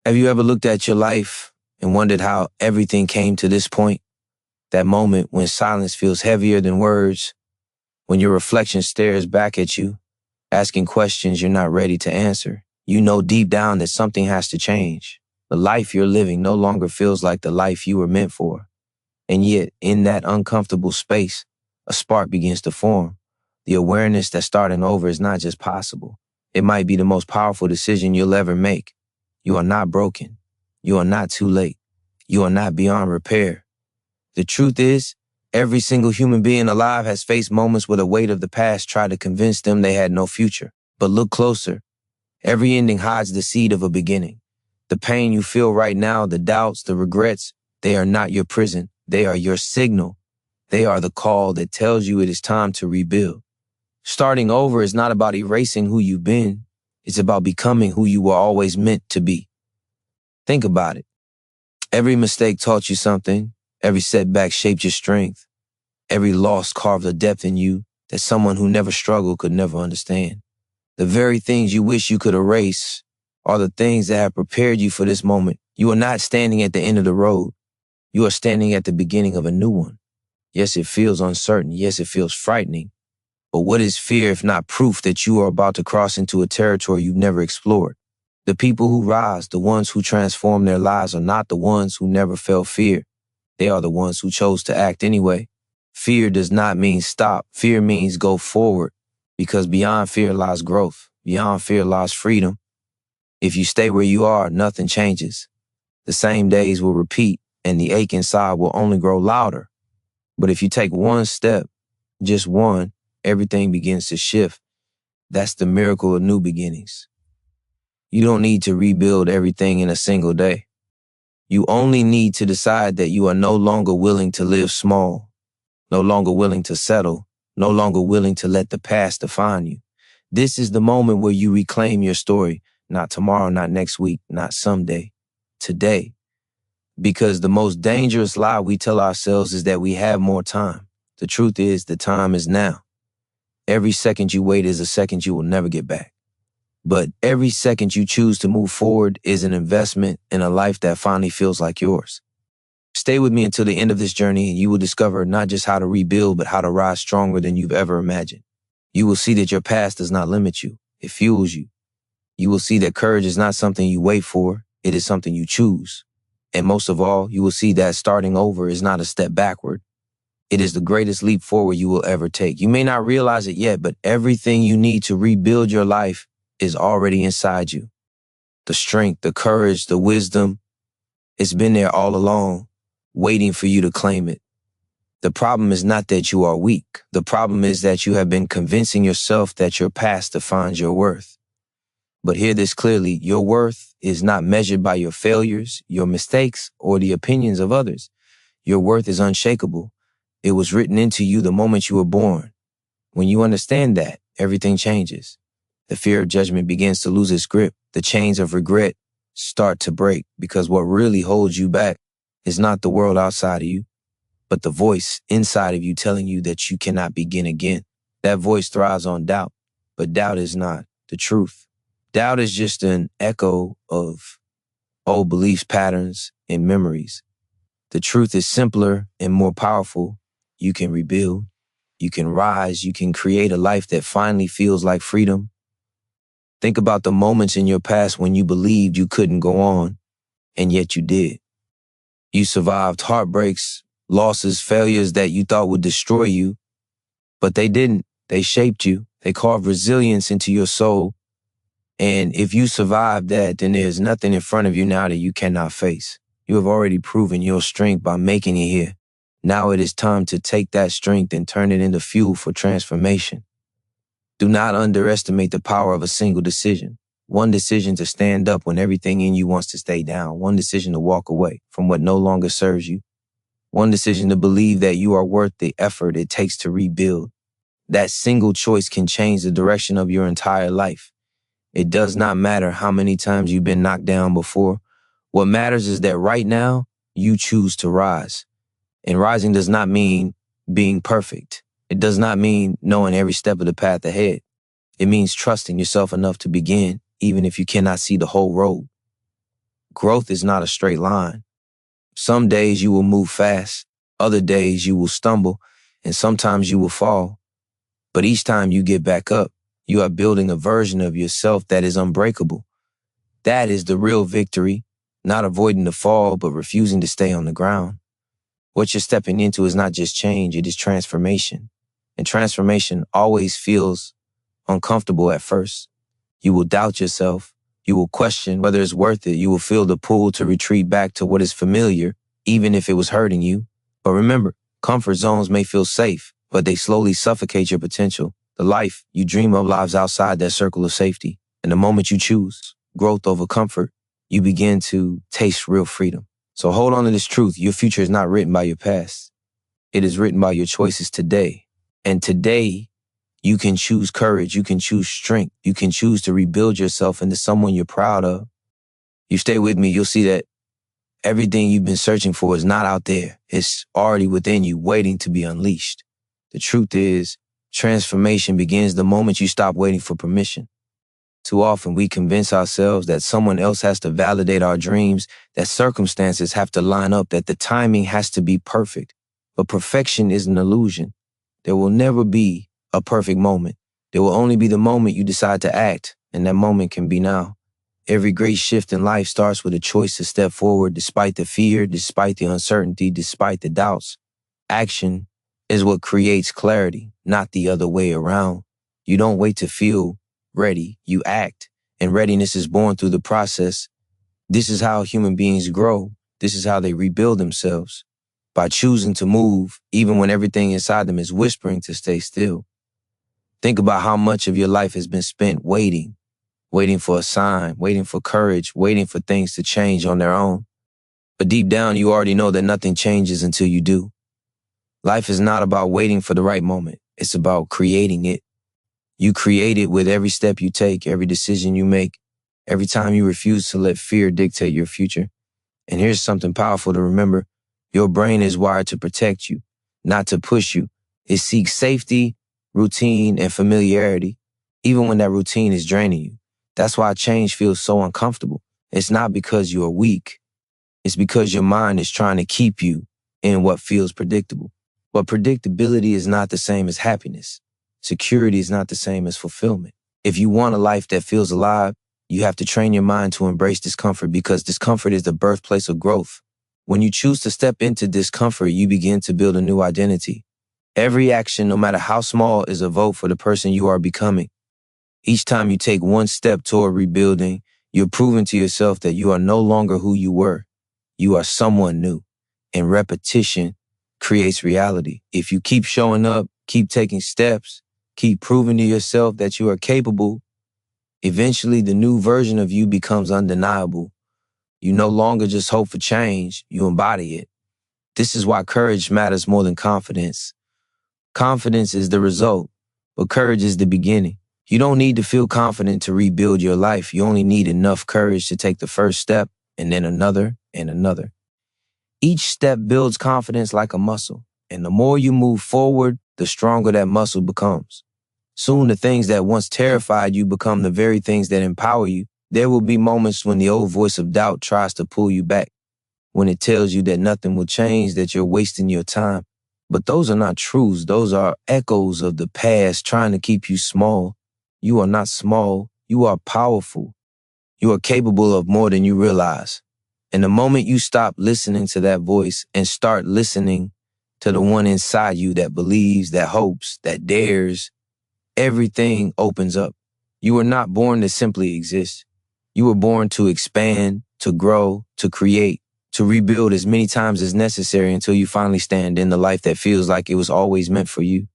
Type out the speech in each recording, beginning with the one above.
Have you ever looked at your life and wondered how everything came to this point? That moment when silence feels heavier than words, when your reflection stares back at you, asking questions you're not ready to answer. You know deep down that something has to change. The life you're living no longer feels like the life you were meant for. And yet, in that uncomfortable space, a spark begins to form. The awareness that starting over is not just possible. It might be the most powerful decision you'll ever make. You are not broken. You are not too late. You are not beyond repair. The truth is, every single human being alive has faced moments where the weight of the past tried to convince them they had no future. But look closer. Every ending hides the seed of a beginning. The pain you feel right now, the doubts, the regrets, they are not your prison. They are your signal. They are the call that tells you it is time to rebuild. Starting over is not about erasing who you've been. It's about becoming who you were always meant to be. Think about it. Every mistake taught you something. Every setback shaped your strength. Every loss carved a depth in you that someone who never struggled could never understand. The very things you wish you could erase are the things that have prepared you for this moment. You are not standing at the end of the road. You are standing at the beginning of a new one. Yes, it feels uncertain. Yes, it feels frightening. But what is fear if not proof that you are about to cross into a territory you've never explored? The people who rise, the ones who transform their lives, are not the ones who never felt fear. They are the ones who chose to act anyway. Fear does not mean stop. Fear means go forward, because beyond fear lies growth. Beyond fear lies freedom. If you stay where you are, nothing changes. The same days will repeat, and the ache inside will only grow louder. But if you take one step, just one, everything begins to shift. That's the miracle of new beginnings. You don't need to rebuild everything in a single day. You only need to decide that you are no longer willing to live small, no longer willing to settle, no longer willing to let the past define you. This is the moment where you reclaim your story, not tomorrow, not next week, not someday, today. Because the most dangerous lie we tell ourselves is that we have more time. The truth is, the time is now. Every second you wait is a second you will never get back. But every second you choose to move forward is an investment in a life that finally feels like yours. Stay with me until the end of this journey and you will discover not just how to rebuild, but how to rise stronger than you've ever imagined. You will see that your past does not limit you. It fuels you. You will see that courage is not something you wait for. It is something you choose. And most of all, you will see that starting over is not a step backward. It is the greatest leap forward you will ever take. You may not realize it yet, but everything you need to rebuild your life is already inside you. The strength, the courage, the wisdom, it's been there all along, waiting for you to claim it. The problem is not that you are weak. The problem is that you have been convincing yourself that your past defines your worth. But hear this clearly, your worth is not measured by your failures, your mistakes, or the opinions of others. Your worth is unshakable. It was written into you the moment you were born. When you understand that, everything changes. The fear of judgment begins to lose its grip. The chains of regret start to break, because what really holds you back is not the world outside of you, but the voice inside of you telling you that you cannot begin again. That voice thrives on doubt, but doubt is not the truth. Doubt is just an echo of old beliefs, patterns, and memories. The truth is simpler and more powerful. You can rebuild. You can rise. You can create a life that finally feels like freedom. Think about the moments in your past when you believed you couldn't go on, and yet you did. You survived heartbreaks, losses, failures that you thought would destroy you, but they didn't. They shaped you. They carved resilience into your soul. And if you survived that, then there's nothing in front of you now that you cannot face. You have already proven your strength by making it here. Now it is time to take that strength and turn it into fuel for transformation. Do not underestimate the power of a single decision. One decision to stand up when everything in you wants to stay down. One decision to walk away from what no longer serves you. One decision to believe that you are worth the effort it takes to rebuild. That single choice can change the direction of your entire life. It does not matter how many times you've been knocked down before. What matters is that right now, you choose to rise. And rising does not mean being perfect. It does not mean knowing every step of the path ahead. It means trusting yourself enough to begin, even if you cannot see the whole road. Growth is not a straight line. Some days you will move fast, other days you will stumble, and sometimes you will fall. But each time you get back up, you are building a version of yourself that is unbreakable. That is the real victory, not avoiding the fall, but refusing to stay on the ground. What you're stepping into is not just change, it is transformation. And transformation always feels uncomfortable at first. You will doubt yourself. You will question whether it's worth it. You will feel the pull to retreat back to what is familiar, even if it was hurting you. But remember, comfort zones may feel safe, but they slowly suffocate your potential. The life you dream of lives outside that circle of safety. And the moment you choose growth over comfort, you begin to taste real freedom. So hold on to this truth. Your future is not written by your past. It is written by your choices today. And today, you can choose courage. You can choose strength. You can choose to rebuild yourself into someone you're proud of. You stay with me, you'll see that everything you've been searching for is not out there. It's already within you, waiting to be unleashed. The truth is, transformation begins the moment you stop waiting for permission. Too often we convince ourselves that someone else has to validate our dreams, that circumstances have to line up, that the timing has to be perfect. But perfection is an illusion. There will never be a perfect moment. There will only be the moment you decide to act, and that moment can be now. Every great shift in life starts with a choice to step forward despite the fear, despite the uncertainty, despite the doubts. Action is what creates clarity, not the other way around. You don't wait to feel ready, you act, and readiness is born through the process. This is how human beings grow. This is how they rebuild themselves, by choosing to move even when everything inside them is whispering to stay still. Think about how much of your life has been spent waiting for a sign, waiting for courage, waiting for things to change on their own. But deep down, you already know that nothing changes until you do. Life is not about waiting for the right moment. It's about creating it. You create it with every step you take, every decision you make, every time you refuse to let fear dictate your future. And here's something powerful to remember. Your brain is wired to protect you, not to push you. It seeks safety, routine, and familiarity, even when that routine is draining you. That's why change feels so uncomfortable. It's not because you are weak. It's because your mind is trying to keep you in what feels predictable. But predictability is not the same as happiness. Security is not the same as fulfillment. If you want a life that feels alive, you have to train your mind to embrace discomfort, because discomfort is the birthplace of growth. When you choose to step into discomfort, you begin to build a new identity. Every action, no matter how small, is a vote for the person you are becoming. Each time you take one step toward rebuilding, you're proving to yourself that you are no longer who you were. You are someone new. And repetition creates reality. If you keep showing up, keep taking steps, keep proving to yourself that you are capable, eventually the new version of you becomes undeniable. You no longer just hope for change, you embody it. This is why courage matters more than confidence. Confidence is the result, but courage is the beginning. You don't need to feel confident to rebuild your life. You only need enough courage to take the first step, and then another and another. Each step builds confidence like a muscle, and the more you move forward, the stronger that muscle becomes. Soon the things that once terrified you become the very things that empower you. There will be moments when the old voice of doubt tries to pull you back, when it tells you that nothing will change, that you're wasting your time. But those are not truths. Those are echoes of the past trying to keep you small. You are not small. You are powerful. You are capable of more than you realize. And the moment you stop listening to that voice and start listening to the one inside you that believes, that hopes, that dares, everything opens up. You were not born to simply exist. You were born to expand, to grow, to create, to rebuild as many times as necessary until you finally stand in the life that feels like it was always meant for you.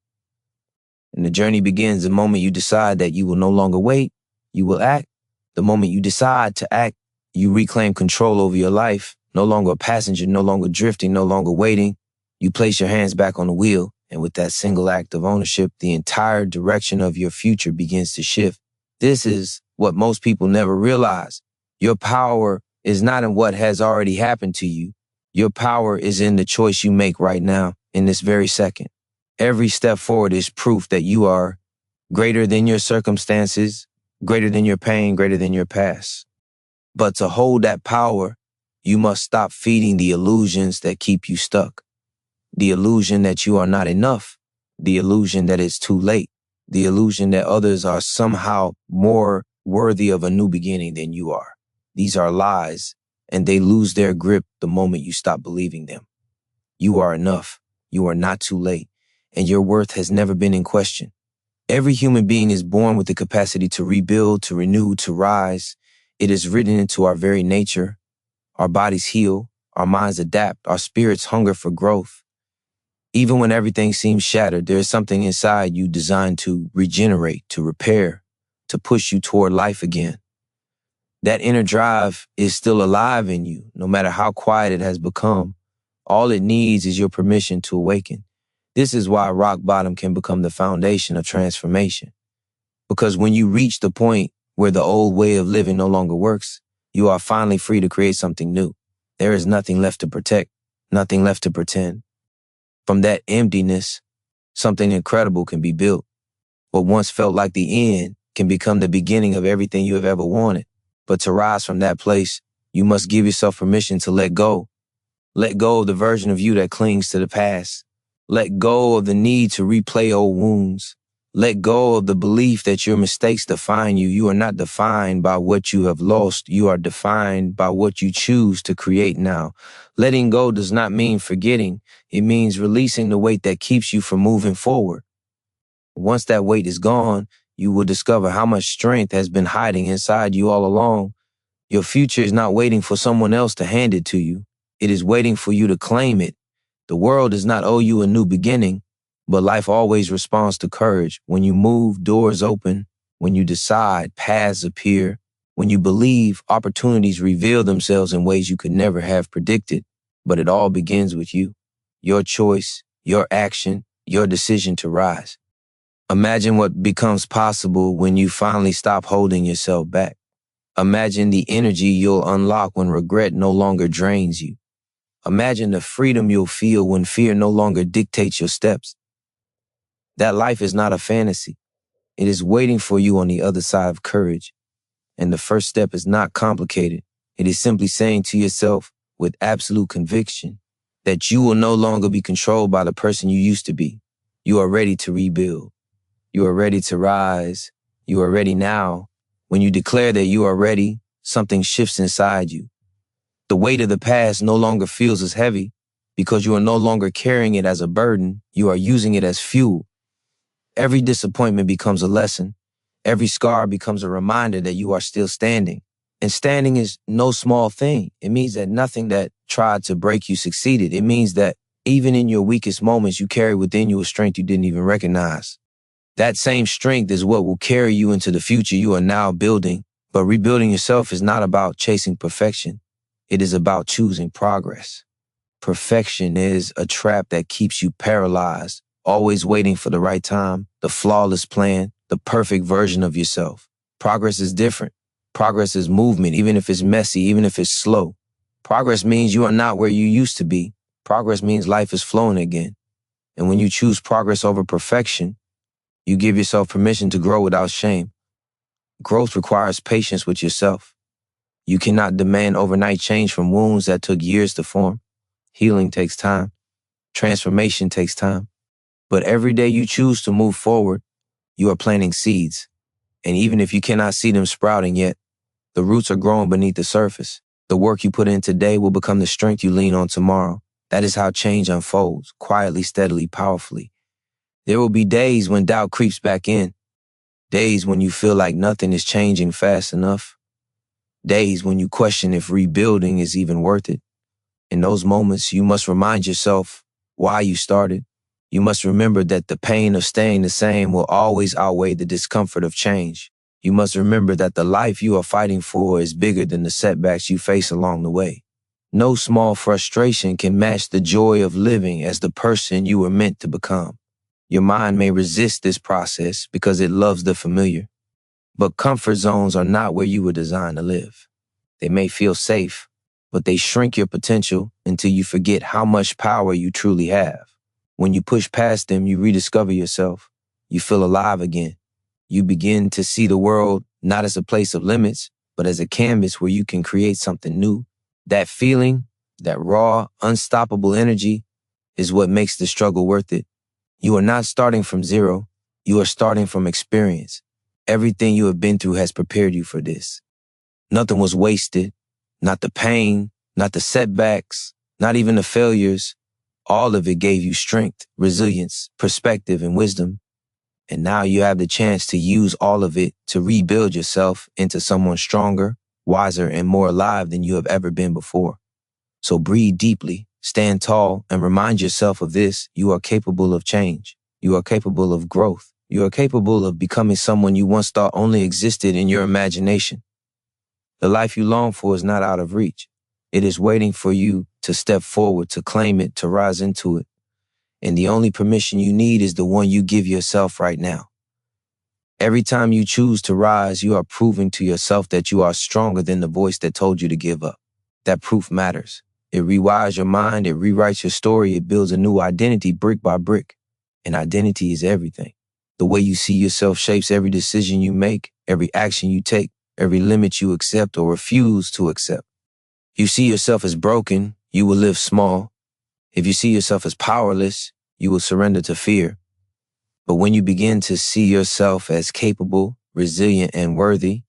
And the journey begins the moment you decide that you will no longer wait, you will act. The moment you decide to act, you reclaim control over your life. No longer a passenger, no longer drifting, no longer waiting. You place your hands back on the wheel, and with that single act of ownership, the entire direction of your future begins to shift. This is what most people never realize. Your power is not in what has already happened to you. Your power is in the choice you make right now, in this very second. Every step forward is proof that you are greater than your circumstances, greater than your pain, greater than your past. But to hold that power, you must stop feeding the illusions that keep you stuck. The illusion that you are not enough. The illusion that it's too late. The illusion that others are somehow more worthy of a new beginning than you are. These are lies, and they lose their grip the moment you stop believing them. You are enough. You are not too late, and your worth has never been in question. Every human being is born with the capacity to rebuild, to renew, to rise. It is written into our very nature. Our bodies heal, our minds adapt, our spirits hunger for growth. Even when everything seems shattered, there is something inside you designed to regenerate, to repair, to push you toward life again. That inner drive is still alive in you, no matter how quiet it has become. All it needs is your permission to awaken. This is why rock bottom can become the foundation of transformation. Because when you reach the point where the old way of living no longer works, you are finally free to create something new. There is nothing left to protect, nothing left to pretend. From that emptiness, something incredible can be built. What once felt like the end can become the beginning of everything you have ever wanted. But to rise from that place, you must give yourself permission to let go. Let go of the version of you that clings to the past. Let go of the need to replay old wounds. Let go of the belief that your mistakes define you. You are not defined by what you have lost. You are defined by what you choose to create now. Letting go does not mean forgetting. It means releasing the weight that keeps you from moving forward. Once that weight is gone, you will discover how much strength has been hiding inside you all along. Your future is not waiting for someone else to hand it to you. It is waiting for you to claim it. The world does not owe you a new beginning, but life always responds to courage. When you move, doors open. When you decide, paths appear. When you believe, opportunities reveal themselves in ways you could never have predicted. But it all begins with you. Your choice, your action, your decision to rise. Imagine what becomes possible when you finally stop holding yourself back. Imagine the energy you'll unlock when regret no longer drains you. Imagine the freedom you'll feel when fear no longer dictates your steps. That life is not a fantasy. It is waiting for you on the other side of courage. And the first step is not complicated. It is simply saying to yourself with absolute conviction that you will no longer be controlled by the person you used to be. You are ready to rebuild. You are ready to rise. You are ready now. When you declare that you are ready, something shifts inside you. The weight of the past no longer feels as heavy because you are no longer carrying it as a burden. You are using it as fuel. Every disappointment becomes a lesson. Every scar becomes a reminder that you are still standing. And standing is no small thing. It means that nothing that tried to break you succeeded. It means that even in your weakest moments, you carry within you a strength you didn't even recognize. That same strength is what will carry you into the future you are now building. But rebuilding yourself is not about chasing perfection. It is about choosing progress. Perfection is a trap that keeps you paralyzed, always waiting for the right time, the flawless plan, the perfect version of yourself. Progress is different. Progress is movement, even if it's messy, even if it's slow. Progress means you are not where you used to be. Progress means life is flowing again. And when you choose progress over perfection, you give yourself permission to grow without shame. Growth requires patience with yourself. You cannot demand overnight change from wounds that took years to form. Healing takes time. Transformation takes time. But every day you choose to move forward, you are planting seeds. And even if you cannot see them sprouting yet, the roots are growing beneath the surface. The work you put in today will become the strength you lean on tomorrow. That is how change unfolds, quietly, steadily, powerfully. There will be days when doubt creeps back in. Days when you feel like nothing is changing fast enough. Days when you question if rebuilding is even worth it. In those moments, you must remind yourself why you started. You must remember that the pain of staying the same will always outweigh the discomfort of change. You must remember that the life you are fighting for is bigger than the setbacks you face along the way. No small frustration can match the joy of living as the person you were meant to become. Your mind may resist this process because it loves the familiar. But comfort zones are not where you were designed to live. They may feel safe, but they shrink your potential until you forget how much power you truly have. When you push past them, you rediscover yourself. You feel alive again. You begin to see the world not as a place of limits, but as a canvas where you can create something new. That feeling, that raw, unstoppable energy is what makes the struggle worth it. You are not starting from zero. You are starting from experience. Everything you have been through has prepared you for this. Nothing was wasted. Not the pain, not the setbacks, not even the failures. All of it gave you strength, resilience, perspective, and wisdom. And now you have the chance to use all of it to rebuild yourself into someone stronger, wiser, and more alive than you have ever been before. So breathe deeply, stand tall, and remind yourself of this. You are capable of change. You are capable of growth. You are capable of becoming someone you once thought only existed in your imagination. The life you long for is not out of reach. It is waiting for you to step forward, to claim it, to rise into it. And the only permission you need is the one you give yourself right now. Every time you choose to rise, you are proving to yourself that you are stronger than the voice that told you to give up. That proof matters. It rewires your mind, it rewrites your story, it builds a new identity brick by brick. And identity is everything. The way you see yourself shapes every decision you make, every action you take, every limit you accept or refuse to accept. If you see yourself as broken, you will live small. If you see yourself as powerless, you will surrender to fear. But when you begin to see yourself as capable, resilient, and worthy,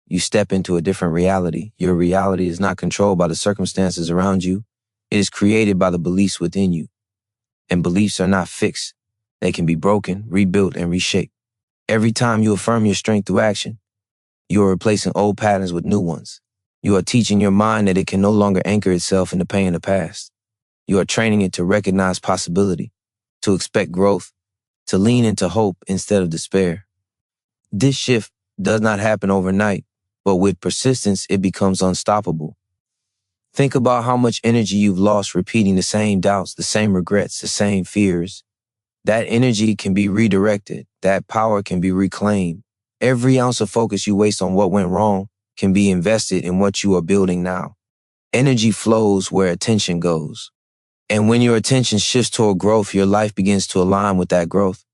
you step into a different reality. Your reality is not controlled by the circumstances around you. It is created by the beliefs within you. And beliefs are not fixed. They can be broken, rebuilt, and reshaped. Every time you affirm your strength through action, you are replacing old patterns with new ones. You are teaching your mind that it can no longer anchor itself in the pain of the past. You are training it to recognize possibility, to expect growth, to lean into hope instead of despair. This shift does not happen overnight, but with persistence, it becomes unstoppable. Think about how much energy you've lost repeating the same doubts, the same regrets, the same fears. That energy can be redirected. That power can be reclaimed. Every ounce of focus you waste on what went wrong can be invested in what you are building now. Energy flows where attention goes. And when your attention shifts toward growth, your life begins to align with that growth.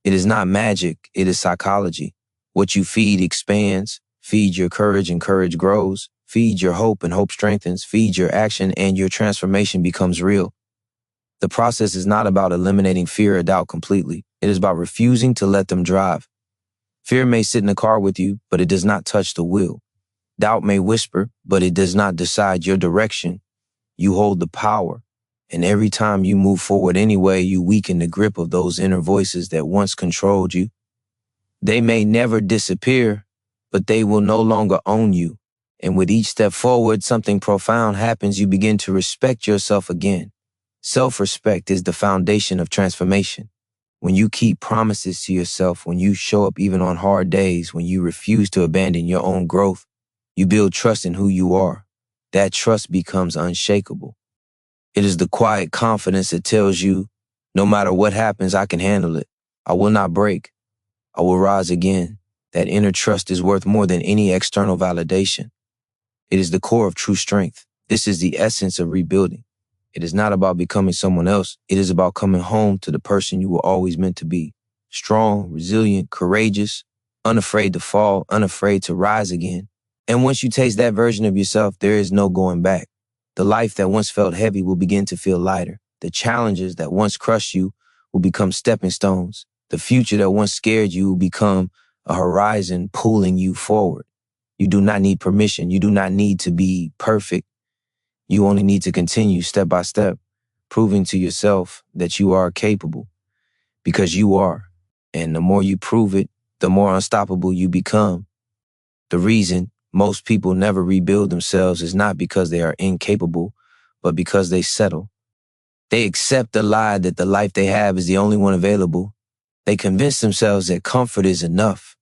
It is not magic, it is psychology. What you feed expands. Feed your courage and courage grows. Feed your hope and hope strengthens. Feed your action and your transformation becomes real. The process is not about eliminating fear or doubt completely. It is about refusing to let them drive. Fear may sit in the car with you, but it does not touch the wheel. Doubt may whisper, but it does not decide your direction. You hold the power. And every time you move forward anyway, you weaken the grip of those inner voices that once controlled you. They may never disappear, but they will no longer own you. And with each step forward, something profound happens. You begin to respect yourself again. Self-respect is the foundation of transformation. When you keep promises to yourself, when you show up even on hard days, when you refuse to abandon your own growth, you build trust in who you are. That trust becomes unshakable. It is the quiet confidence that tells you, no matter what happens, I can handle it. I will not break. I will rise again. That inner trust is worth more than any external validation. It is the core of true strength. This is the essence of rebuilding. It is not about becoming someone else. It is about coming home to the person you were always meant to be. Strong, resilient, courageous, unafraid to fall, unafraid to rise again. And once you taste that version of yourself, there is no going back. The life that once felt heavy will begin to feel lighter. The challenges that once crushed you will become stepping stones. The future that once scared you will become a horizon pulling you forward. You do not need permission. You do not need to be perfect. You only need to continue step by step, proving to yourself that you are capable, because you are. And the more you prove it, the more unstoppable you become. The reason most people never rebuild themselves is not because they are incapable, but because they settle. They accept the lie that the life they have is the only one available. They convince themselves that comfort is enough,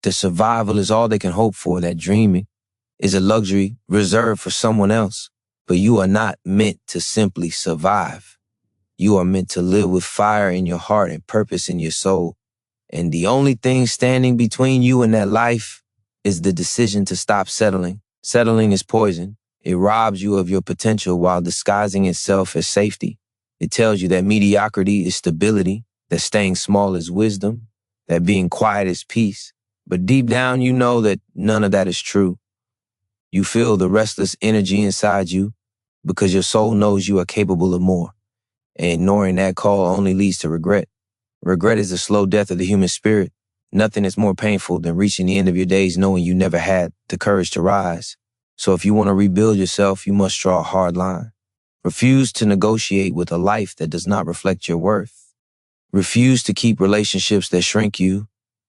that survival is all they can hope for, that dreaming is a luxury reserved for someone else. But you are not meant to simply survive. You are meant to live with fire in your heart and purpose in your soul. And the only thing standing between you and that life is the decision to stop settling. Settling is poison. It robs you of your potential while disguising itself as safety. It tells you that mediocrity is stability, that staying small is wisdom, that being quiet is peace. But deep down, you know that none of that is true. You feel the restless energy inside you because your soul knows you are capable of more. And ignoring that call only leads to regret. Regret is the slow death of the human spirit. Nothing is more painful than reaching the end of your days knowing you never had the courage to rise. So if you want to rebuild yourself, you must draw a hard line. Refuse to negotiate with a life that does not reflect your worth. Refuse to keep relationships that shrink you.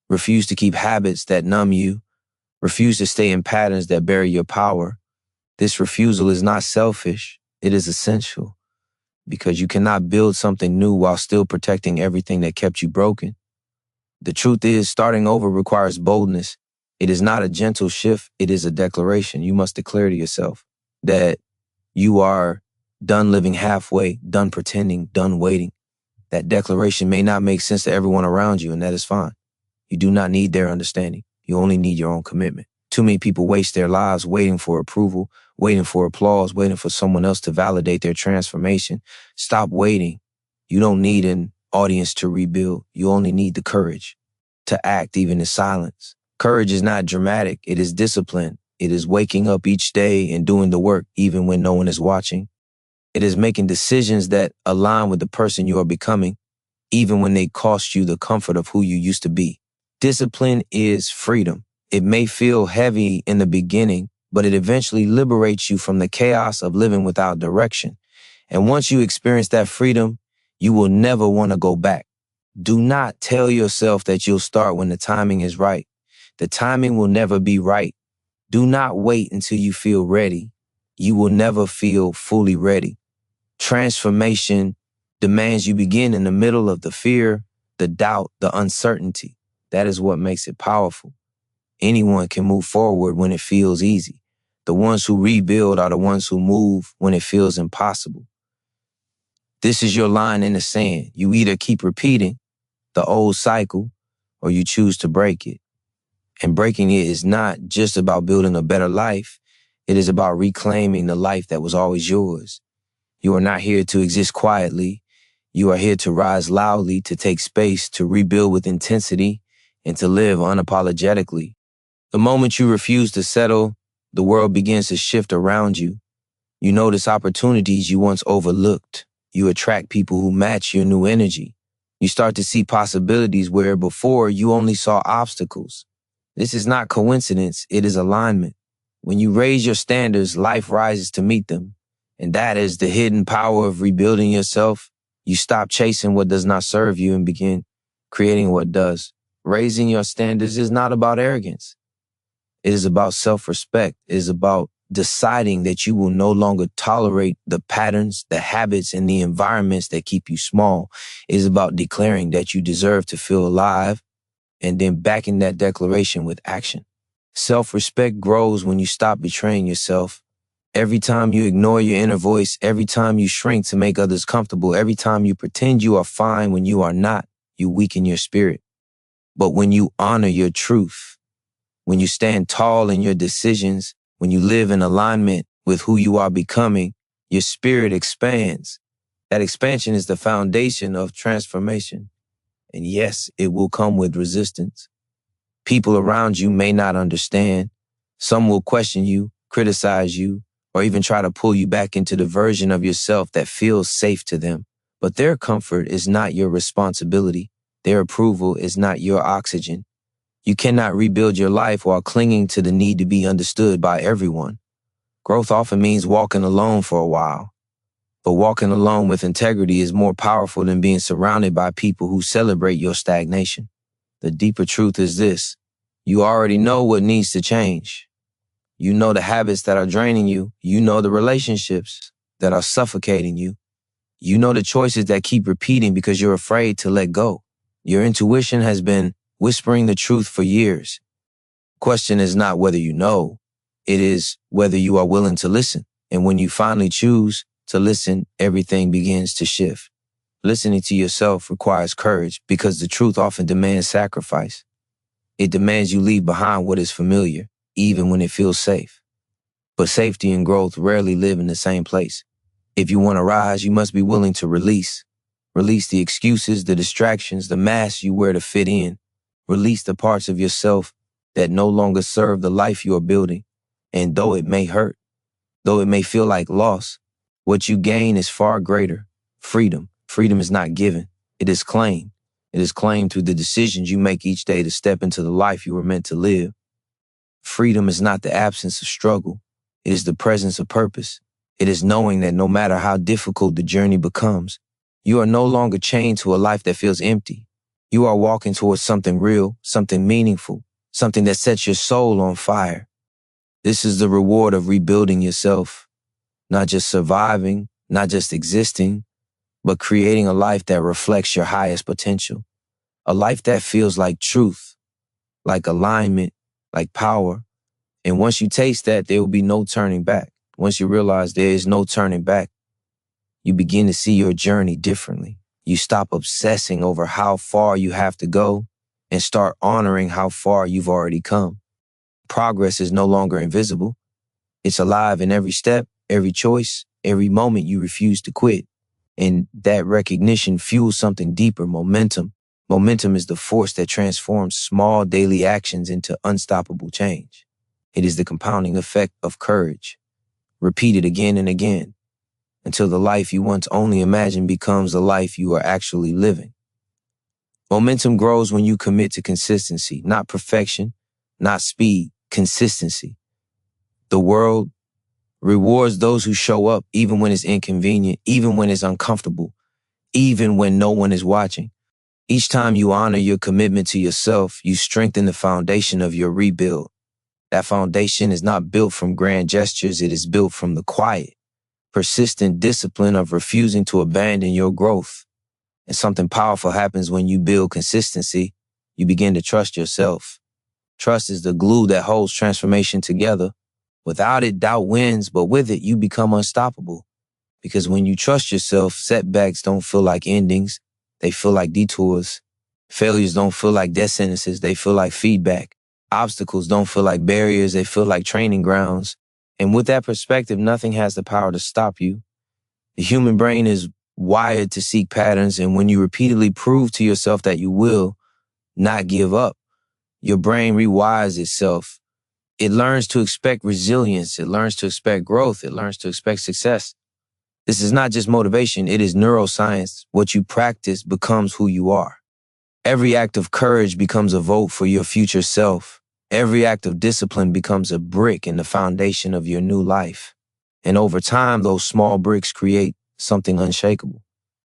Refuse to keep habits that numb you. Refuse to stay in patterns that bury your power. This refusal is not selfish. It is essential because you cannot build something new while still protecting everything that kept you broken. The truth is, starting over requires boldness. It is not a gentle shift. It is a declaration. You must declare to yourself that you are done living halfway, done pretending, done waiting. That declaration may not make sense to everyone around you, and that is fine. You do not need their understanding. You only need your own commitment. Too many people waste their lives waiting for approval, waiting for applause, waiting for someone else to validate their transformation. Stop waiting. You don't need an audience to rebuild. You only need the courage to act even in silence. Courage is not dramatic. It is discipline. It is waking up each day and doing the work even when no one is watching. It is making decisions that align with the person you are becoming, even when they cost you the comfort of who you used to be. Discipline is freedom. It may feel heavy in the beginning, but it eventually liberates you from the chaos of living without direction. And once you experience that freedom, you will never want to go back. Do not tell yourself that you'll start when the timing is right. The timing will never be right. Do not wait until you feel ready. You will never feel fully ready. Transformation demands you begin in the middle of the fear, the doubt, the uncertainty. That is what makes it powerful. Anyone can move forward when it feels easy. The ones who rebuild are the ones who move when it feels impossible. This is your line in the sand. You either keep repeating the old cycle or you choose to break it. And breaking it is not just about building a better life. It is about reclaiming the life that was always yours. You are not here to exist quietly. You are here to rise loudly, to take space, to rebuild with intensity, and to live unapologetically. The moment you refuse to settle, the world begins to shift around you. You notice opportunities you once overlooked. You attract people who match your new energy. You start to see possibilities where before you only saw obstacles. This is not coincidence, it is alignment. When you raise your standards, life rises to meet them. And that is the hidden power of rebuilding yourself. You stop chasing what does not serve you and begin creating what does. Raising your standards is not about arrogance. It is about self-respect. It is about deciding that you will no longer tolerate the patterns, the habits, and the environments that keep you small. It is about declaring that you deserve to feel alive and then backing that declaration with action. Self-respect grows when you stop betraying yourself. Every time you ignore your inner voice, every time you shrink to make others comfortable, every time you pretend you are fine when you are not, you weaken your spirit. But when you honor your truth, when you stand tall in your decisions, when you live in alignment with who you are becoming, your spirit expands. That expansion is the foundation of transformation. And yes, it will come with resistance. People around you may not understand. Some will question you, criticize you, or even try to pull you back into the version of yourself that feels safe to them. But their comfort is not your responsibility. Their approval is not your oxygen. You cannot rebuild your life while clinging to the need to be understood by everyone. Growth often means walking alone for a while. But walking alone with integrity is more powerful than being surrounded by people who celebrate your stagnation. The deeper truth is this: you already know what needs to change. You know the habits that are draining you. You know the relationships that are suffocating you. You know the choices that keep repeating because you're afraid to let go. Your intuition has been whispering the truth for years. Question is not whether you know, it is whether you are willing to listen. And when you finally choose to listen, everything begins to shift. Listening to yourself requires courage because the truth often demands sacrifice. It demands you leave behind what is familiar, even when it feels safe. But safety and growth rarely live in the same place. If you want to rise, you must be willing to release. Release the excuses, the distractions, the masks you wear to fit in. Release the parts of yourself that no longer serve the life you are building. And though it may hurt, though it may feel like loss, what you gain is far greater. Freedom. Freedom is not given. It is claimed. It is claimed through the decisions you make each day to step into the life you were meant to live. Freedom is not the absence of struggle. It is the presence of purpose. It is knowing that no matter how difficult the journey becomes, you are no longer chained to a life that feels empty. You are walking towards something real, something meaningful, something that sets your soul on fire. This is the reward of rebuilding yourself, not just surviving, not just existing, but creating a life that reflects your highest potential. A life that feels like truth, like alignment, like power. And once you taste that, there will be no turning back. Once you realize there is no turning back, you begin to see your journey differently. You stop obsessing over how far you have to go and start honoring how far you've already come. Progress is no longer invisible. It's alive in every step, every choice, every moment you refuse to quit. And that recognition fuels something deeper, momentum. Momentum is the force that transforms small daily actions into unstoppable change. It is the compounding effect of courage. Repeat it again and again until the life you once only imagined becomes the life you are actually living. Momentum grows when you commit to consistency, not perfection, not speed, consistency. The world rewards those who show up even when it's inconvenient, even when it's uncomfortable, even when no one is watching. Each time you honor your commitment to yourself, you strengthen the foundation of your rebuild. That foundation is not built from grand gestures, it is built from the quiet, persistent discipline of refusing to abandon your growth. And something powerful happens when you build consistency. You begin to trust yourself. Trust is the glue that holds transformation together. Without it, doubt wins, but with it, you become unstoppable. Because when you trust yourself, setbacks don't feel like endings. They feel like detours. Failures don't feel like death sentences. They feel like feedback. Obstacles don't feel like barriers. They feel like training grounds. And with that perspective, nothing has the power to stop you. The human brain is wired to seek patterns, and when you repeatedly prove to yourself that you will not give up, your brain rewires itself. It learns to expect resilience. It learns to expect growth. It learns to expect success. This is not just motivation. It is neuroscience. What you practice becomes who you are. Every act of courage becomes a vote for your future self. Every act of discipline becomes a brick in the foundation of your new life. And over time, those small bricks create something unshakable.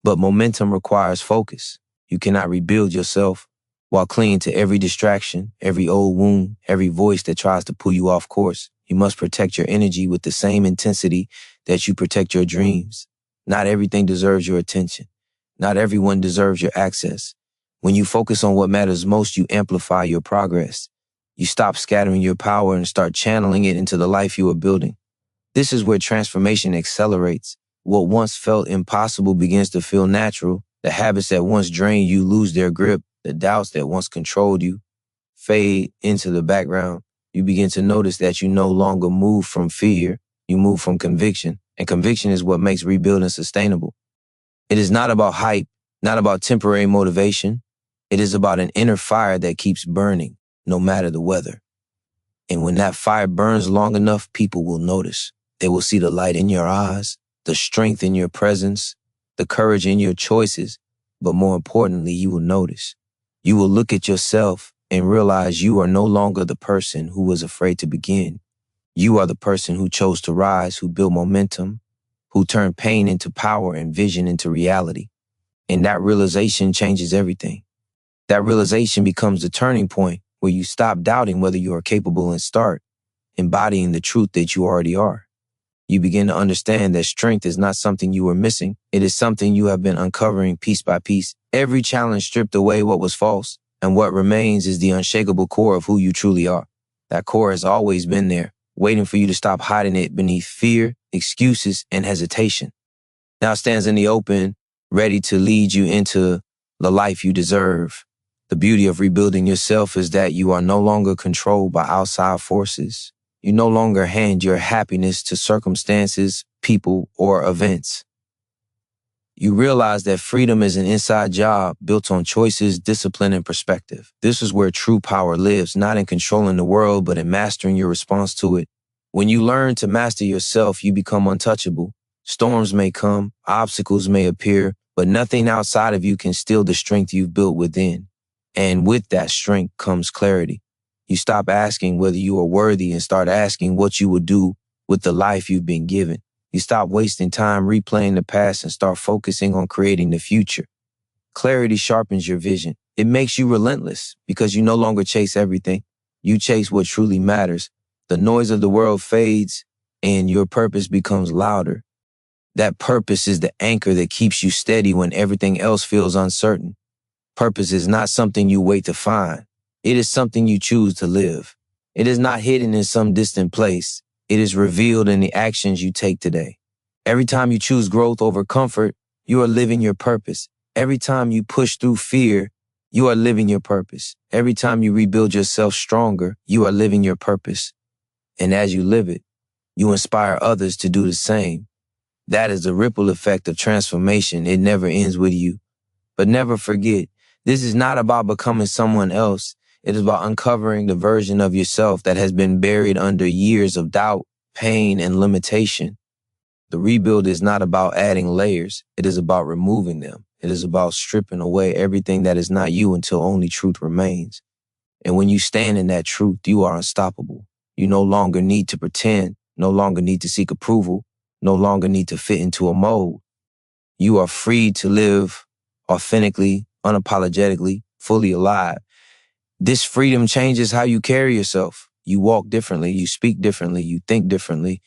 But momentum requires focus. You cannot rebuild yourself while clinging to every distraction, every old wound, every voice that tries to pull you off course. You must protect your energy with the same intensity that you protect your dreams. Not everything deserves your attention. Not everyone deserves your access. When you focus on what matters most, you amplify your progress. You stop scattering your power and start channeling it into the life you are building. This is where transformation accelerates. What once felt impossible begins to feel natural. The habits that once drained you lose their grip. The doubts that once controlled you fade into the background. You begin to notice that you no longer move from fear. You move from conviction. And conviction is what makes rebuilding sustainable. It is not about hype, not about temporary motivation. It is about an inner fire that keeps burning, no matter the weather. And when that fire burns long enough, people will notice. They will see the light in your eyes, the strength in your presence, the courage in your choices. But more importantly, you will notice. You will look at yourself and realize you are no longer the person who was afraid to begin. You are the person who chose to rise, who built momentum, who turned pain into power and vision into reality. And that realization changes everything. That realization becomes the turning point where you stop doubting whether you are capable and start embodying the truth that you already are. You begin to understand that strength is not something you were missing. It is something you have been uncovering piece by piece. Every challenge stripped away what was false, and what remains is the unshakable core of who you truly are. That core has always been there, waiting for you to stop hiding it beneath fear, excuses, and hesitation. Now it stands in the open, ready to lead you into the life you deserve. The beauty of rebuilding yourself is that you are no longer controlled by outside forces. You no longer hand your happiness to circumstances, people, or events. You realize that freedom is an inside job built on choices, discipline, and perspective. This is where true power lives, not in controlling the world, but in mastering your response to it. When you learn to master yourself, you become untouchable. Storms may come, obstacles may appear, but nothing outside of you can steal the strength you've built within. And with that strength comes clarity. You stop asking whether you are worthy and start asking what you will do with the life you've been given. You stop wasting time replaying the past and start focusing on creating the future. Clarity sharpens your vision. It makes you relentless because you no longer chase everything. You chase what truly matters. The noise of the world fades and your purpose becomes louder. That purpose is the anchor that keeps you steady when everything else feels uncertain. Purpose is not something you wait to find. It is something you choose to live. It is not hidden in some distant place. It is revealed in the actions you take today. Every time you choose growth over comfort, you are living your purpose. Every time you push through fear, you are living your purpose. Every time you rebuild yourself stronger, you are living your purpose. And as you live it, you inspire others to do the same. That is the ripple effect of transformation. It never ends with you. But never forget, this is not about becoming someone else. It is about uncovering the version of yourself that has been buried under years of doubt, pain, and limitation. The rebuild is not about adding layers. It is about removing them. It is about stripping away everything that is not you until only truth remains. And when you stand in that truth, you are unstoppable. You no longer need to pretend, no longer need to seek approval, no longer need to fit into a mold. You are free to live authentically, unapologetically, fully alive. This freedom changes how you carry yourself. You walk differently, you speak differently, you think differently.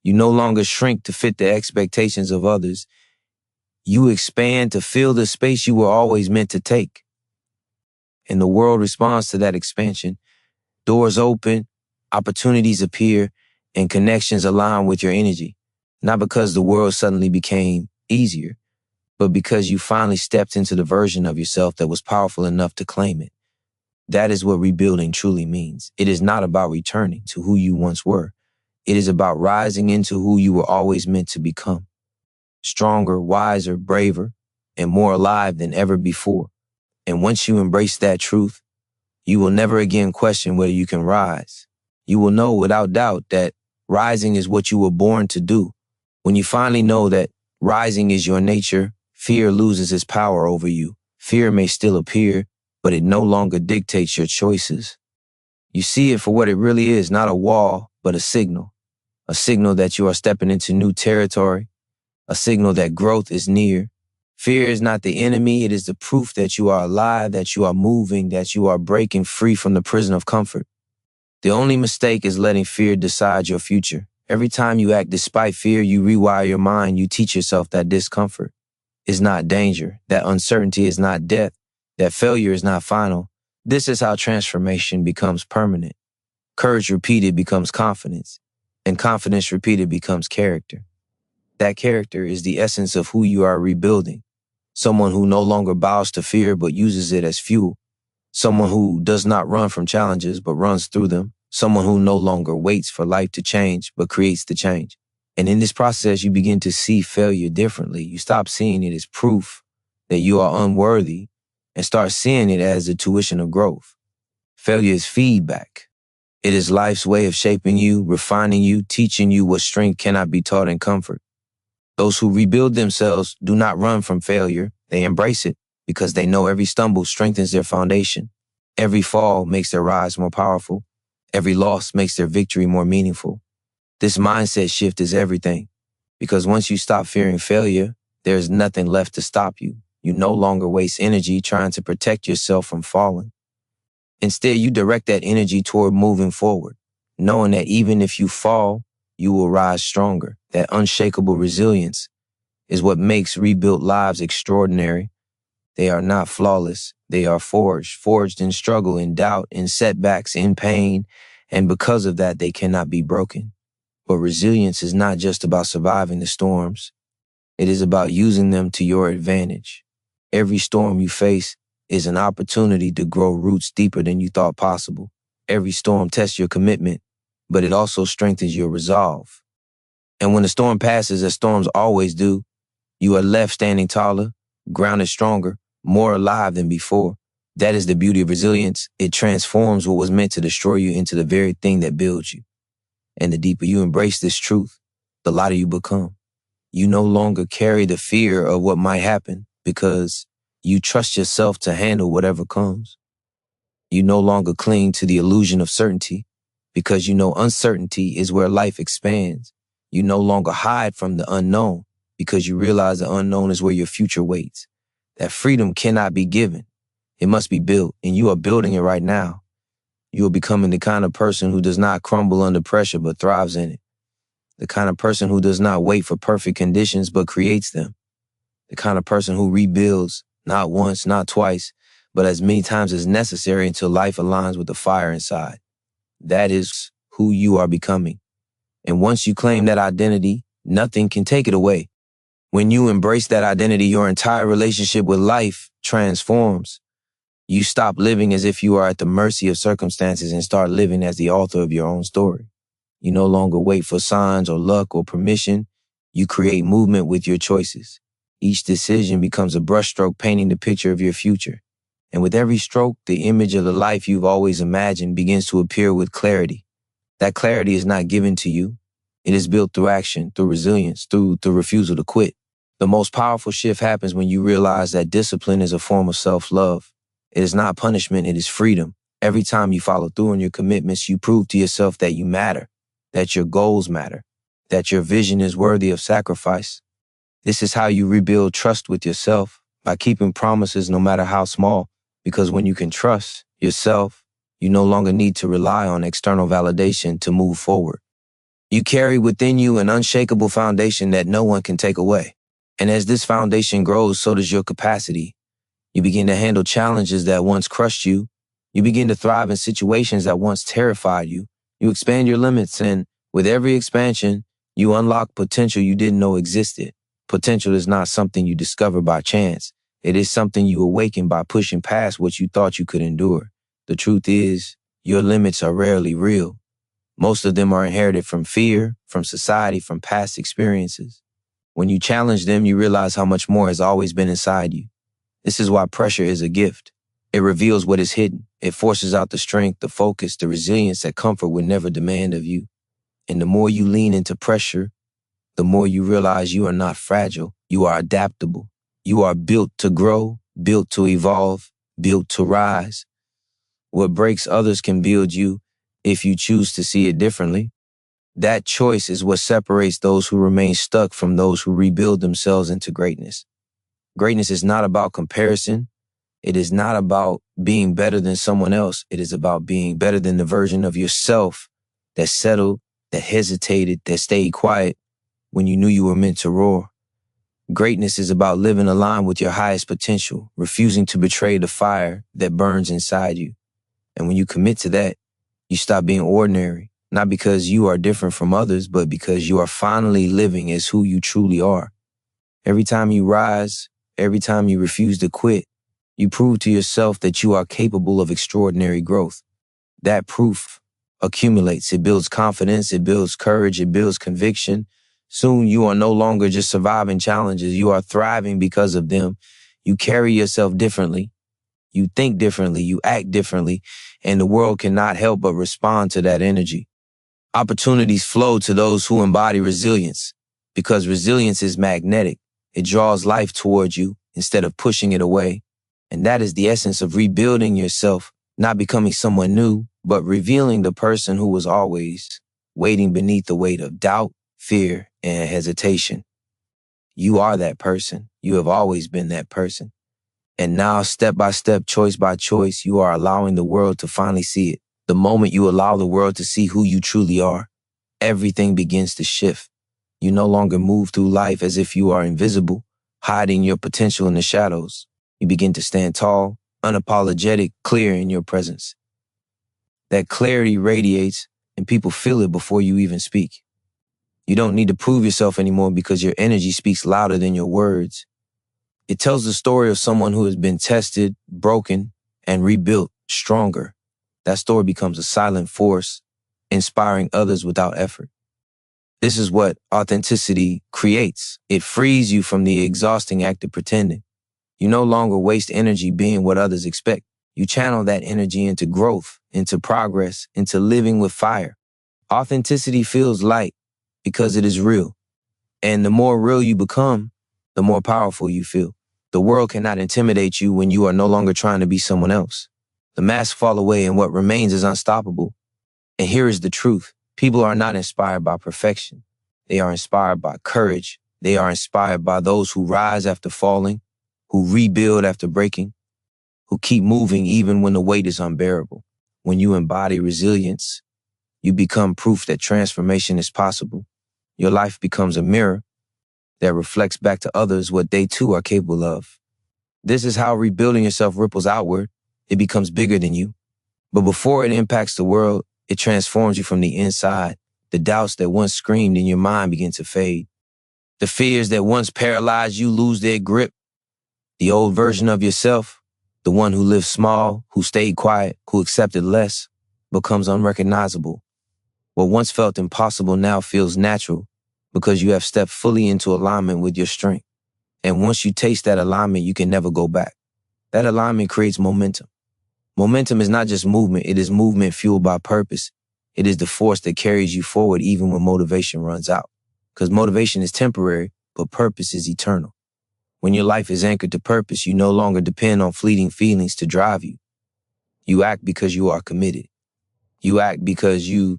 You no longer shrink to fit the expectations of others. You expand to fill the space you were always meant to take. And the world responds to that expansion. Doors open, opportunities appear, and connections align with your energy. Not because the world suddenly became easier, but because you finally stepped into the version of yourself that was powerful enough to claim it. That is what rebuilding truly means. It is not about returning to who you once were. It is about rising into who you were always meant to become. Stronger, wiser, braver, and more alive than ever before. And once you embrace that truth, you will never again question whether you can rise. You will know without doubt that rising is what you were born to do. When you finally know that rising is your nature, fear loses its power over you. Fear may still appear, but it no longer dictates your choices. You see it for what it really is, not a wall, but a signal that you are stepping into new territory, a signal that growth is near. Fear is not the enemy. It is the proof that you are alive, that you are moving, that you are breaking free from the prison of comfort. The only mistake is letting fear decide your future. Every time you act despite fear, you rewire your mind. You teach yourself that discomfort is not danger, that uncertainty is not death, that failure is not final. This is how transformation becomes permanent. Courage repeated becomes confidence, and confidence repeated becomes character. That character is the essence of who you are rebuilding. Someone who no longer bows to fear but uses it as fuel. Someone who does not run from challenges but runs through them. Someone who no longer waits for life to change but creates the change. And in this process, you begin to see failure differently. You stop seeing it as proof that you are unworthy and start seeing it as the tuition of growth. Failure is feedback. It is life's way of shaping you, refining you, teaching you what strength cannot be taught in comfort. Those who rebuild themselves do not run from failure. They embrace it because they know every stumble strengthens their foundation. Every fall makes their rise more powerful. Every loss makes their victory more meaningful. This mindset shift is everything because once you stop fearing failure, there is nothing left to stop you. You no longer waste energy trying to protect yourself from falling. Instead, you direct that energy toward moving forward, knowing that even if you fall, you will rise stronger. That unshakable resilience is what makes rebuilt lives extraordinary. They are not flawless. They are forged in struggle, in doubt, in setbacks, in pain, and because of that, they cannot be broken. But resilience is not just about surviving the storms. It is about using them to your advantage. Every storm you face is an opportunity to grow roots deeper than you thought possible. Every storm tests your commitment, but it also strengthens your resolve. And when the storm passes, as storms always do, you are left standing taller, grounded stronger, more alive than before. That is the beauty of resilience. It transforms what was meant to destroy you into the very thing that builds you. And the deeper you embrace this truth, the lighter you become. You no longer carry the fear of what might happen because you trust yourself to handle whatever comes. You no longer cling to the illusion of certainty because you know uncertainty is where life expands. You no longer hide from the unknown because you realize the unknown is where your future waits. That freedom cannot be given. It must be built, and you are building it right now. You are becoming the kind of person who does not crumble under pressure but thrives in it. The kind of person who does not wait for perfect conditions but creates them. The kind of person who rebuilds, not once, not twice, but as many times as necessary until life aligns with the fire inside. That is who you are becoming. And once you claim that identity, nothing can take it away. When you embrace that identity, your entire relationship with life transforms. You stop living as if you are at the mercy of circumstances and start living as the author of your own story. You no longer wait for signs or luck or permission. You create movement with your choices. Each decision becomes a brushstroke painting the picture of your future. And with every stroke, the image of the life you've always imagined begins to appear with clarity. That clarity is not given to you. It is built through action, through resilience, through the refusal to quit. The most powerful shift happens when you realize that discipline is a form of self-love. It is not punishment, it is freedom. Every time you follow through on your commitments, you prove to yourself that you matter, that your goals matter, that your vision is worthy of sacrifice. This is how you rebuild trust with yourself, by keeping promises no matter how small, because when you can trust yourself, you no longer need to rely on external validation to move forward. You carry within you an unshakable foundation that no one can take away. And as this foundation grows, so does your capacity. You begin to handle challenges that once crushed you. You begin to thrive in situations that once terrified you. You expand your limits, and with every expansion, you unlock potential you didn't know existed. Potential is not something you discover by chance. It is something you awaken by pushing past what you thought you could endure. The truth is, your limits are rarely real. Most of them are inherited from fear, from society, from past experiences. When you challenge them, you realize how much more has always been inside you. This is why pressure is a gift. It reveals what is hidden. It forces out the strength, the focus, the resilience that comfort would never demand of you. And the more you lean into pressure, the more you realize you are not fragile. You are adaptable. You are built to grow, built to evolve, built to rise. What breaks others can build you if you choose to see it differently. That choice is what separates those who remain stuck from those who rebuild themselves into greatness. Greatness is not about comparison. It is not about being better than someone else. It is about being better than the version of yourself that settled, that hesitated, that stayed quiet when you knew you were meant to roar. Greatness is about living aligned with your highest potential, refusing to betray the fire that burns inside you. And when you commit to that, you stop being ordinary, not because you are different from others, but because you are finally living as who you truly are. Every time you rise, every time you refuse to quit, you prove to yourself that you are capable of extraordinary growth. That proof accumulates. It builds confidence, it builds courage, it builds conviction. Soon you are no longer just surviving challenges. You are thriving because of them. You carry yourself differently. You think differently. You act differently. And the world cannot help but respond to that energy. Opportunities flow to those who embody resilience, because resilience is magnetic. It draws life towards you instead of pushing it away. And that is the essence of rebuilding yourself, not becoming someone new, but revealing the person who was always waiting beneath the weight of doubt, fear, and hesitation. You are that person. You have always been that person. And now, step by step, choice by choice, you are allowing the world to finally see it. The moment you allow the world to see who you truly are, everything begins to shift. You no longer move through life as if you are invisible, hiding your potential in the shadows. You begin to stand tall, unapologetic, clear in your presence. That clarity radiates, and people feel it before you even speak. You don't need to prove yourself anymore because your energy speaks louder than your words. It tells the story of someone who has been tested, broken, and rebuilt stronger. That story becomes a silent force, inspiring others without effort. This is what authenticity creates. It frees you from the exhausting act of pretending. You no longer waste energy being what others expect. You channel that energy into growth, into progress, into living with fire. Authenticity feels light because it is real. And the more real you become, the more powerful you feel. The world cannot intimidate you when you are no longer trying to be someone else. The masks fall away and what remains is unstoppable. And here is the truth. People are not inspired by perfection. They are inspired by courage. They are inspired by those who rise after falling, who rebuild after breaking, who keep moving even when the weight is unbearable. When you embody resilience, you become proof that transformation is possible. Your life becomes a mirror that reflects back to others what they too are capable of. This is how rebuilding yourself ripples outward. It becomes bigger than you. But before it impacts the world, it transforms you from the inside. The doubts that once screamed in your mind begin to fade. The fears that once paralyzed you lose their grip. The old version of yourself, the one who lived small, who stayed quiet, who accepted less, becomes unrecognizable. What once felt impossible now feels natural because you have stepped fully into alignment with your strength. And once you taste that alignment, you can never go back. That alignment creates momentum. Momentum is not just movement, it is movement fueled by purpose. It is the force that carries you forward even when motivation runs out. Because motivation is temporary, but purpose is eternal. When your life is anchored to purpose, you no longer depend on fleeting feelings to drive you. You act because you are committed. You act because you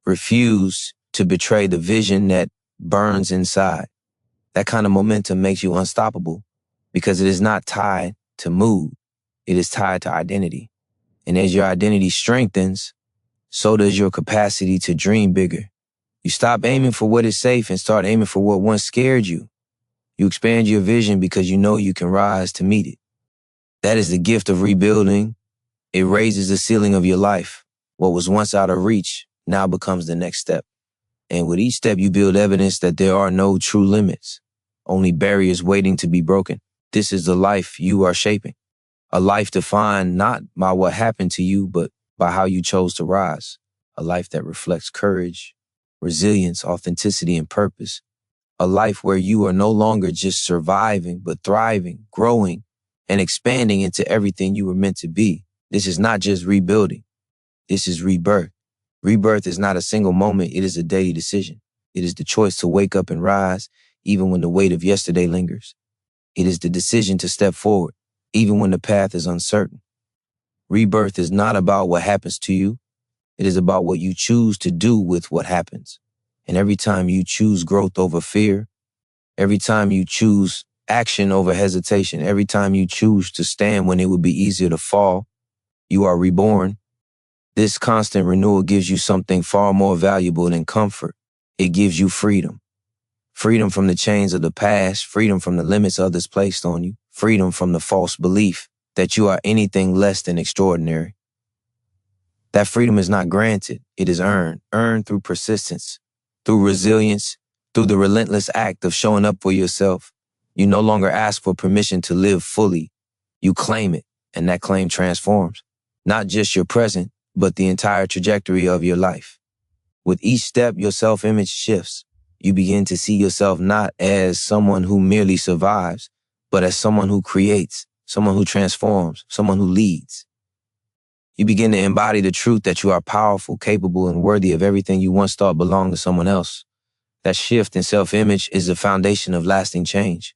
refuse to betray the vision that burns inside. That kind of momentum makes you unstoppable because it is not tied to mood. It is tied to identity. And as your identity strengthens, so does your capacity to dream bigger. You stop aiming for what is safe and start aiming for what once scared you. You expand your vision because you know you can rise to meet it. That is the gift of rebuilding. It raises the ceiling of your life. What was once out of reach now becomes the next step. And with each step, you build evidence that there are no true limits, only barriers waiting to be broken. This is the life you are shaping. A life defined not by what happened to you, but by how you chose to rise. A life that reflects courage, resilience, authenticity, and purpose. A life where you are no longer just surviving, but thriving, growing, and expanding into everything you were meant to be. This is not just rebuilding. This is rebirth. Rebirth is not a single moment. It is a daily decision. It is the choice to wake up and rise, even when the weight of yesterday lingers. It is the decision to step forward, even when the path is uncertain. Rebirth is not about what happens to you. It is about what you choose to do with what happens. And every time you choose growth over fear, every time you choose action over hesitation, every time you choose to stand when it would be easier to fall, you are reborn. This constant renewal gives you something far more valuable than comfort. It gives you freedom. Freedom from the chains of the past, freedom from the limits others placed on you, freedom from the false belief that you are anything less than extraordinary. That freedom is not granted, it is earned through persistence, through resilience, through the relentless act of showing up for yourself. You no longer ask for permission to live fully. You claim it, and that claim transforms not just your present, but the entire trajectory of your life. With each step, your self-image shifts. You begin to see yourself not as someone who merely survives, but as someone who creates, someone who transforms, someone who leads. You begin to embody the truth that you are powerful, capable, and worthy of everything you once thought belonged to someone else. That shift in self-image is the foundation of lasting change,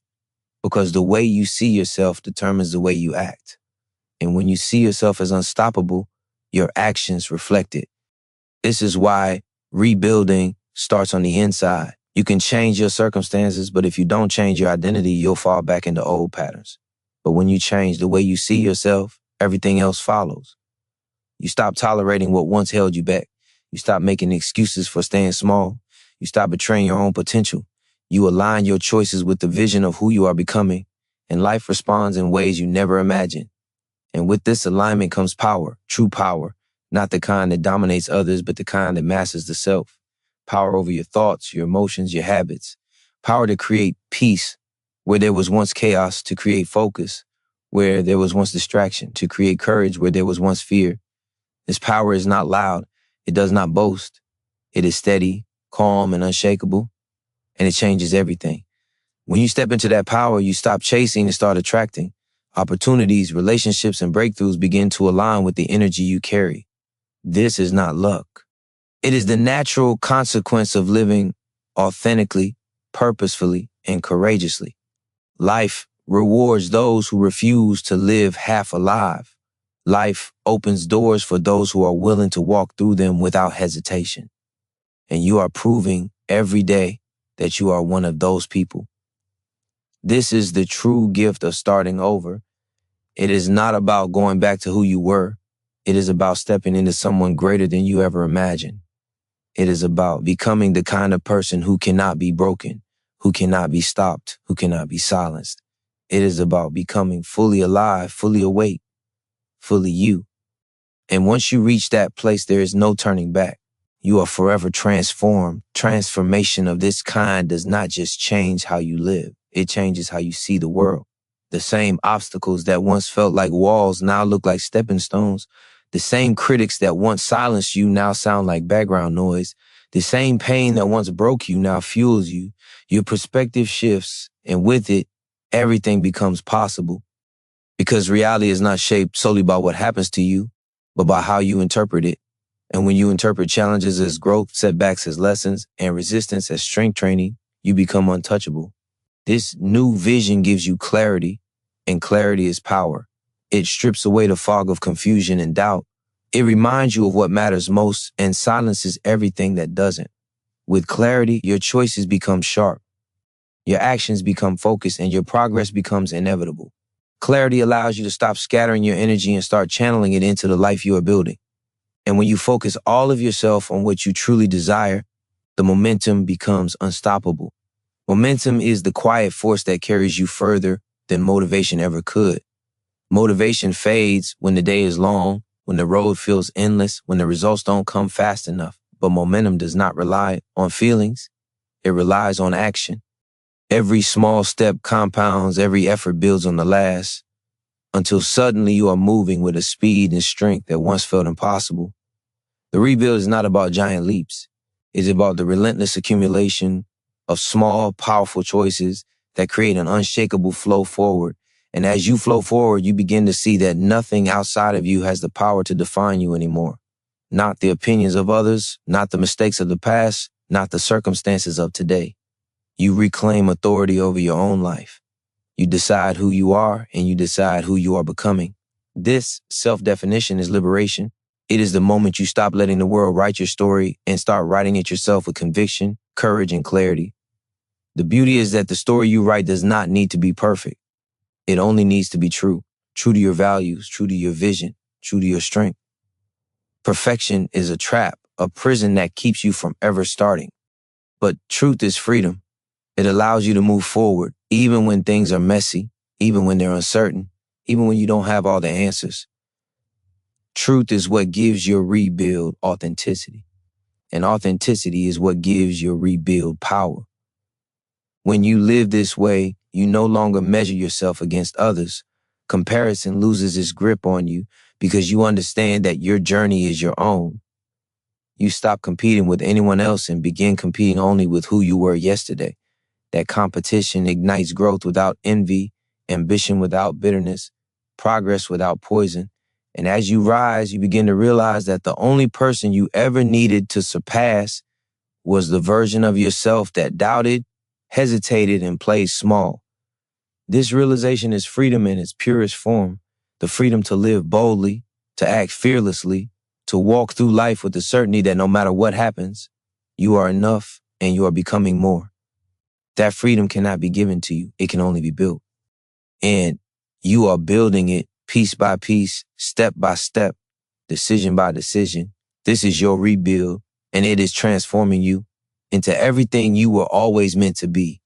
because the way you see yourself determines the way you act. And when you see yourself as unstoppable, your actions reflect it. This is why rebuilding starts on the inside. You can change your circumstances, but if you don't change your identity, you'll fall back into old patterns. But when you change the way you see yourself, everything else follows. You stop tolerating what once held you back. You stop making excuses for staying small. You stop betraying your own potential. You align your choices with the vision of who you are becoming, and life responds in ways you never imagined. And with this alignment comes power, true power, not the kind that dominates others, but the kind that masters the self. Power over your thoughts, your emotions, your habits. Power to create peace where there was once chaos, to create focus where there was once distraction, to create courage where there was once fear. This power is not loud. It does not boast. It is steady, calm, and unshakable, and it changes everything. When you step into that power, you stop chasing and start attracting. Opportunities, relationships, and breakthroughs begin to align with the energy you carry. This is not luck. It is the natural consequence of living authentically, purposefully, and courageously. Life rewards those who refuse to live half alive. Life opens doors for those who are willing to walk through them without hesitation. And you are proving every day that you are one of those people. This is the true gift of starting over. It is not about going back to who you were. It is about stepping into someone greater than you ever imagined. It is about becoming the kind of person who cannot be broken, who cannot be stopped, who cannot be silenced. It is about becoming fully alive, fully awake, fully you. And once you reach that place, there is no turning back. You are forever transformed. Transformation of this kind does not just change how you live. It changes how you see the world. The same obstacles that once felt like walls now look like stepping stones. The same critics that once silenced you now sound like background noise. The same pain that once broke you now fuels you. Your perspective shifts, and with it, everything becomes possible. Because reality is not shaped solely by what happens to you, but by how you interpret it. And when you interpret challenges as growth, setbacks as lessons, and resistance as strength training, you become untouchable. This new vision gives you clarity, and clarity is power. It strips away the fog of confusion and doubt. It reminds you of what matters most and silences everything that doesn't. With clarity, your choices become sharp. Your actions become focused, and your progress becomes inevitable. Clarity allows you to stop scattering your energy and start channeling it into the life you are building. And when you focus all of yourself on what you truly desire, the momentum becomes unstoppable. Momentum is the quiet force that carries you further than motivation ever could. Motivation fades when the day is long, when the road feels endless, when the results don't come fast enough. But momentum does not rely on feelings. It relies on action. Every small step compounds, every effort builds on the last, until suddenly you are moving with a speed and strength that once felt impossible. The rebuild is not about giant leaps. It's about the relentless accumulation of small, powerful choices that create an unshakable flow forward. And as you flow forward, you begin to see that nothing outside of you has the power to define you anymore. Not the opinions of others, not the mistakes of the past, not the circumstances of today. You reclaim authority over your own life. You decide who you are, and you decide who you are becoming. This self-definition is liberation. It is the moment you stop letting the world write your story and start writing it yourself with conviction, courage, and clarity. The beauty is that the story you write does not need to be perfect. It only needs to be true. True to your values, true to your vision, true to your strength. Perfection is a trap, a prison that keeps you from ever starting. But truth is freedom. It allows you to move forward, even when things are messy, even when they're uncertain, even when you don't have all the answers. Truth is what gives your rebuild authenticity. And authenticity is what gives your rebuild power. When you live this way, you no longer measure yourself against others. Comparison loses its grip on you because you understand that your journey is your own. You stop competing with anyone else and begin competing only with who you were yesterday. That competition ignites growth without envy, ambition without bitterness, progress without poison. And as you rise, you begin to realize that the only person you ever needed to surpass was the version of yourself that doubted, hesitated, and played small. This realization is freedom in its purest form, the freedom to live boldly, to act fearlessly, to walk through life with the certainty that no matter what happens, you are enough and you are becoming more. That freedom cannot be given to you. It can only be built. And you are building it piece by piece, step by step, decision by decision. This is your rebuild, and it is transforming you into everything you were always meant to be.